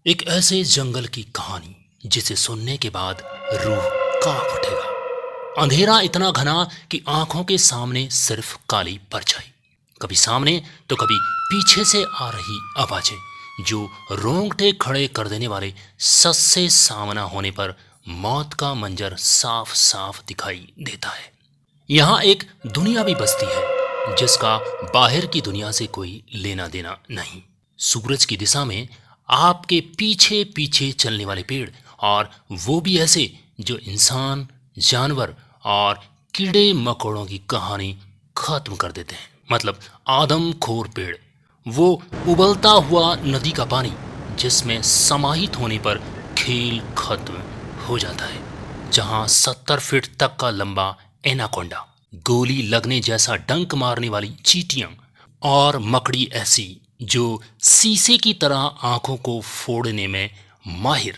एक ऐसे जंगल की कहानी जिसे सुनने के बाद रूह कांप उठेगा। अंधेरा इतना घना कि आंखों के सामने सिर्फ काली परछाई, कभी सामने तो कभी पीछे से आ रही आवाजें जो रोंगटे खड़े कर देने वाले। सच से सामना होने पर मौत का मंजर साफ साफ दिखाई देता है। यहाँ एक दुनिया भी बसती है जिसका बाहर की दुनिया से कोई लेना देना नहीं। सूरज की दिशा में आपके पीछे पीछे चलने वाले पेड़, और वो भी ऐसे जो इंसान, जानवर और कीड़े मकोड़ों की कहानी खत्म कर देते हैं। मतलब आदमखोर पेड़, वो उबलता हुआ नदी का पानी जिसमें समाहित होने पर खेल खत्म हो जाता है। जहां 70 फीट तक का लंबा एनाकोंडा, गोली लगने जैसा डंक मारने वाली चींटियां और मकड़ी ऐसी जो शीशे की तरह आंखों को फोड़ने में माहिर।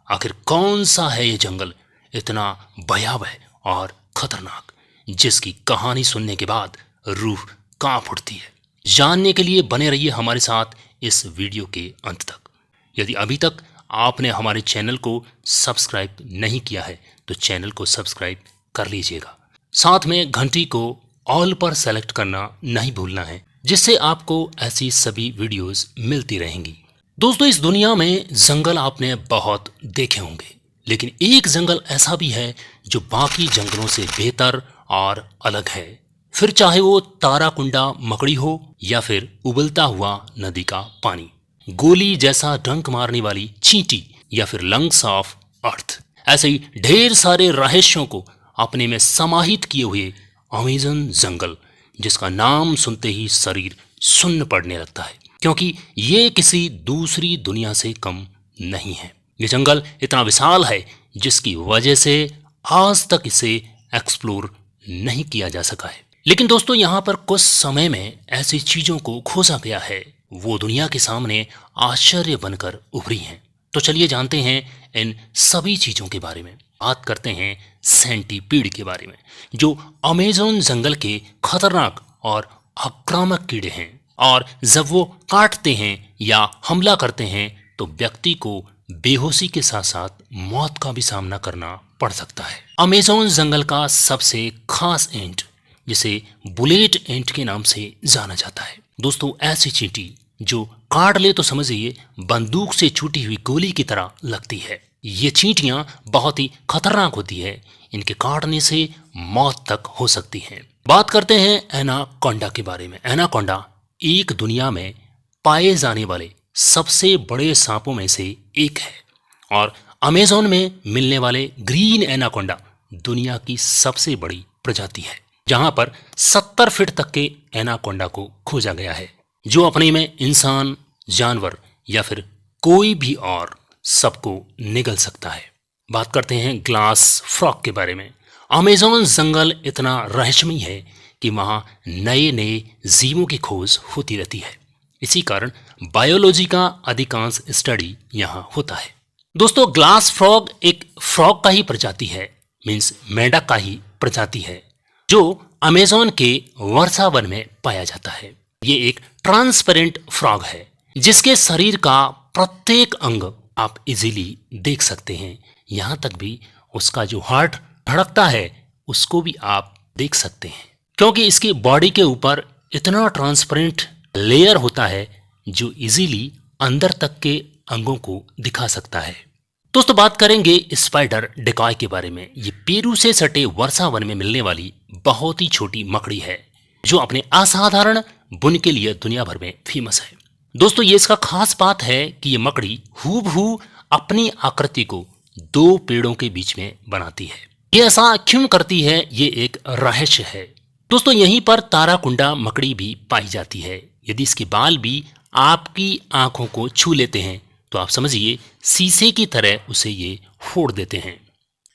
आखिर कौन सा है ये जंगल इतना भयावह और खतरनाक, जिसकी कहानी सुनने के बाद रूह कांप उठती है? जानने के लिए बने रहिए हमारे साथ इस वीडियो के अंत तक। यदि अभी तक आपने हमारे चैनल को सब्सक्राइब नहीं किया है तो चैनल को सब्सक्राइब कर लीजिएगा। साथ में घंटी को ऑल पर सेलेक्ट करना नहीं भूलना है, जिससे आपको ऐसी सभी वीडियोस मिलती रहेंगी। दोस्तों, इस दुनिया में जंगल आपने बहुत देखे होंगे, लेकिन एक जंगल ऐसा भी है जो बाकी जंगलों से बेहतर और अलग है। फिर चाहे वो ताराकुंडा मकड़ी हो या फिर उबलता हुआ नदी का पानी, गोली जैसा डंक मारने वाली चींटी या फिर लंग्स ऑफ अर्थ, ऐसे ही ढेर सारे रहस्यों को अपने में समाहित किए हुए अमेज़न जंगल, जिसका नाम सुनते ही शरीर सुन्न पड़ने लगता है, क्योंकि ये किसी दूसरी दुनिया से कम नहीं है। ये जंगल इतना विशाल है जिसकी वजह से आज तक इसे एक्सप्लोर नहीं किया जा सका है। लेकिन दोस्तों, यहाँ पर कुछ समय में ऐसी चीजों को खोजा गया है, वो दुनिया के सामने आश्चर्य बनकर उभरी हैं। तो चलिए जानते हैं इन सभी चीजों के बारे में। बात करते हैं सेंटीपीड के बारे में, जो अमेज़न जंगल के खतरनाक और आक्रामक कीड़े हैं, और जब वो काटते हैं या हमला करते हैं तो व्यक्ति को बेहोशी के साथ साथ मौत का भी सामना करना पड़ सकता है। अमेज़न जंगल का सबसे खास एंट, जिसे बुलेट एंट के नाम से जाना जाता है। दोस्तों, ऐसी चींटी जो काट ले तो समझिए बंदूक से छूटी हुई गोली की तरह लगती है। ये चींटियां बहुत ही खतरनाक होती है, इनके काटने से मौत तक हो सकती है। बात करते हैं एनाकोंडा के बारे में। एनाकोंडा एक दुनिया में पाए जाने वाले सबसे बड़े सांपों में से एक है, और अमेज़न में मिलने वाले ग्रीन एनाकोंडा दुनिया की सबसे बड़ी प्रजाति है, जहां पर 70 फीट तक के एनाकोंडा को खोजा गया है, जो अपने में इंसान, जानवर या फिर कोई भी और सबको निगल सकता है। बात करते हैं ग्लास फ्रॉग के बारे में। अमेज़न जंगल इतना रहस्यमय है कि वहाँ नए नए जीवों की खोज होती रहती है। इसी कारण बायोलॉजी का अधिकांश स्टडी यहाँ होता है। दोस्तों, ग्लास फ्रॉग एक फ्रॉग का ही प्रजाति है, मीन्स मेंढक का ही प्रजाति है, जो अमेज़न के वर्षा वन में पाया जाता है। ये एक ट्रांसपेरेंट फ्रॉग है जिसके शरीर का प्रत्येक अंग आप इजीली देख सकते हैं। यहाँ तक भी उसका जो हार्ट धड़कता है उसको भी आप देख सकते हैं, क्योंकि इसकी बॉडी के ऊपर इतना ट्रांसपेरेंट लेयर होता है जो इजीली अंदर तक के अंगों को दिखा सकता है। दोस्तों, बात करेंगे स्पाइडर डेकॉय के बारे में। ये पेरू से सटे वर्षा वन में मिलने वाली बहुत ही छोटी मकड़ी है, जो अपने असाधारण बुन के लिए दुनिया भर में फेमस है। दोस्तों, ये इसका खास बात है कि ये मकड़ी हूबहू अपनी आकृति को दो पेड़ों के बीच में बनाती है। ये ऐसा क्यों करती है, ये एक रहस्य है। दोस्तों, यहीं पर ताराकुंडा मकड़ी भी पाई जाती है। यदि इसके बाल भी आपकी आंखों को छू लेते हैं तो आप समझिए शीशे की तरह उसे ये फोड़ देते हैं।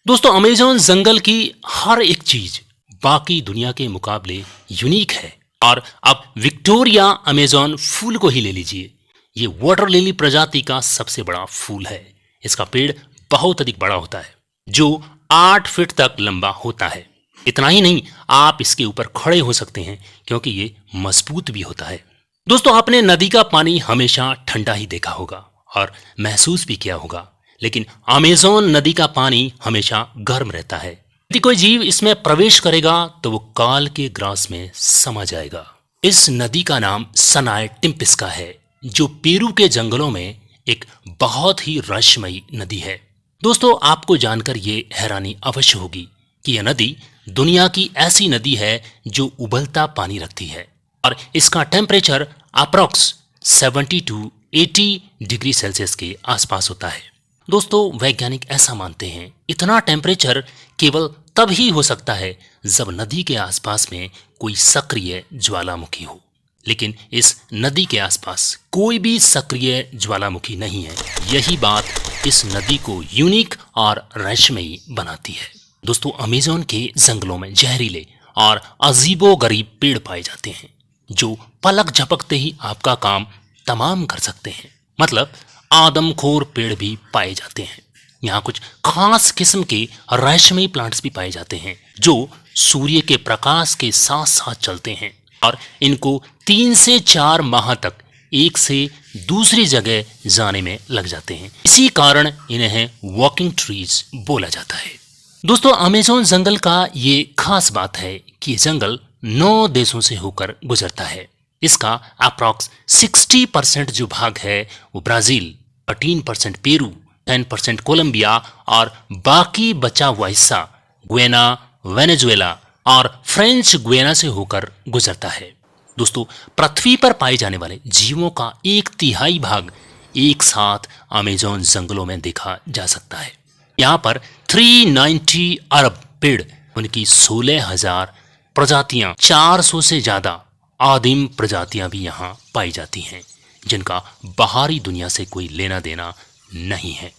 दोस्तों, अमेज़न जंगल की हर एक चीज बाकी दुनिया के मुकाबले यूनिक है। और अब विक्टोरिया अमेज़न फूल को ही ले लीजिए। ये वाटर लिली प्रजाति का सबसे बड़ा फूल है। इसका पेड़ बहुत अधिक बड़ा होता है, जो 8 फीट तक लंबा होता है। इतना ही नहीं, आप इसके ऊपर खड़े हो सकते हैं क्योंकि ये मजबूत भी होता है। दोस्तों, आपने नदी का पानी हमेशा ठंडा ही देखा होगा, और महसूस भी किया होगा, लेकिन अमेज़न नदी का पानी हमेशा गर्म रहता है। यदि कोई जीव इसमें प्रवेश करेगा तो वो काल के ग्रास में समा जाएगा। इस नदी का नाम सनाय टिम्पिस्का है, जो पेरू के जंगलों में एक बहुत ही रहस्यमयी नदी है। दोस्तों, आपको जानकर ये हैरानी अवश्य होगी कि यह नदी दुनिया की ऐसी नदी है जो उबलता पानी रखती है और इसका temperature approx 70 to 80 degree Celsius के आसपास होता है। दोस्तों, वैज्ञानिक ऐसा मानते हैं इतना टेम्परेचर केवल तब ही हो सकता है जब नदी के आसपास में कोई सक्रिय ज्वालामुखी हो, लेकिन इस नदी के आसपास कोई भी सक्रिय ज्वालामुखी नहीं है। यही बात इस नदी को यूनिक और रहस्यमयी बनाती है। दोस्तों, अमेज़न के जंगलों में जहरीले और अजीबोगरीब पेड़ पाए जाते हैं जो पलक झपकते ही आपका काम तमाम कर सकते हैं। मतलब आदमखोर पेड़ भी पाए जाते हैं। यहाँ कुछ खास किस्म के रहस्यमयी प्लांट्स भी पाए जाते हैं जो सूर्य के प्रकाश के साथ साथ चलते हैं और इनको 3 से 4 माह तक एक से दूसरी जगह जाने में लग जाते हैं। इसी कारण इन्हें वॉकिंग ट्रीज बोला जाता है। दोस्तों, अमेज़न जंगल का ये खास बात है कि जंगल 9 देशों से होकर गुजरता है। इसका अप्रॉक्स 60% जो भाग है वो ब्राजील, 13% पेरू, 10% कोलंबिया और बाकी बचा हुआ हिस्सा गुयाना, वेनेजुएला और फ्रेंच गुयाना से होकर गुजरता है। दोस्तों, पृथ्वी पर पाए जाने वाले जीवों का 1/3 भाग एक साथ अमेज़न जंगलों में देखा जा सकता है। यहाँ पर 390 अरब पेड़, उनकी 16,000 प्रजातियां, 400 से ज्यादा आदिम प्रजातियां भी यहाँ पाई जाती हैं जिनका बाहरी दुनिया से कोई लेना देना नहीं है।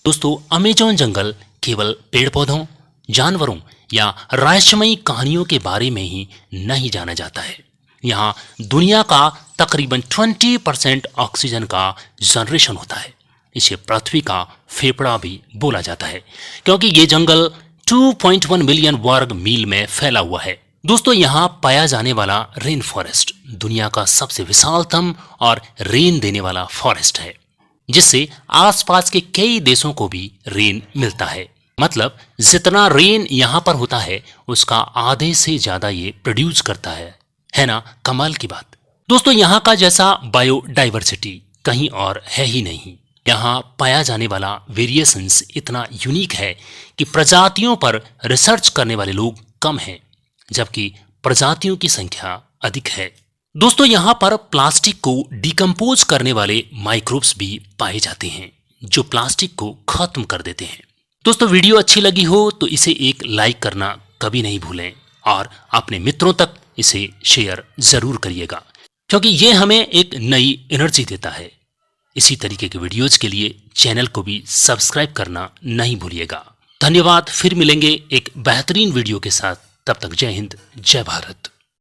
दोस्तों, अमेज़न जंगल केवल पेड़ पौधों, जानवरों या रहस्यमयी कहानियों के बारे में ही नहीं जाना जाता है। यहाँ दुनिया का तकरीबन 20% ऑक्सीजन का जनरेशन होता है। इसे पृथ्वी का फेफड़ा भी बोला जाता है क्योंकि ये जंगल 2.1 मिलियन वर्ग मील में फैला हुआ है। दोस्तों, यहाँ पाया जाने वाला रेन फॉरेस्ट दुनिया का सबसे विशालतम और रेन देने वाला फॉरेस्ट है, जिससे आसपास के कई देशों को भी रेन मिलता है। मतलब जितना रेन यहाँ पर होता है उसका आधे से ज्यादा ये प्रोड्यूस करता है ना? कमाल की बात। दोस्तों, यहाँ का जैसा बायोडाइवर्सिटी कहीं और है ही नहीं। यहाँ पाया जाने वाला वेरिएशंस इतना यूनिक है कि प्रजातियों पर रिसर्च करने वाले लोग कम हैं, जबकि प्रजातियों की संख्या अधिक है। दोस्तों, यहाँ पर प्लास्टिक को डिकम्पोज करने वाले माइक्रोब्स भी पाए जाते हैं जो प्लास्टिक को खत्म कर देते हैं। दोस्तों, वीडियो अच्छी लगी हो तो इसे एक लाइक करना कभी नहीं भूलें और अपने मित्रों तक इसे शेयर जरूर करिएगा क्योंकि ये हमें एक नई एनर्जी देता है। इसी तरीके के वीडियोज के लिए चैनल को भी सब्सक्राइब करना नहीं भूलिएगा। धन्यवाद। फिर मिलेंगे एक बेहतरीन वीडियो के साथ। तब तक जय हिंद, जय भारत।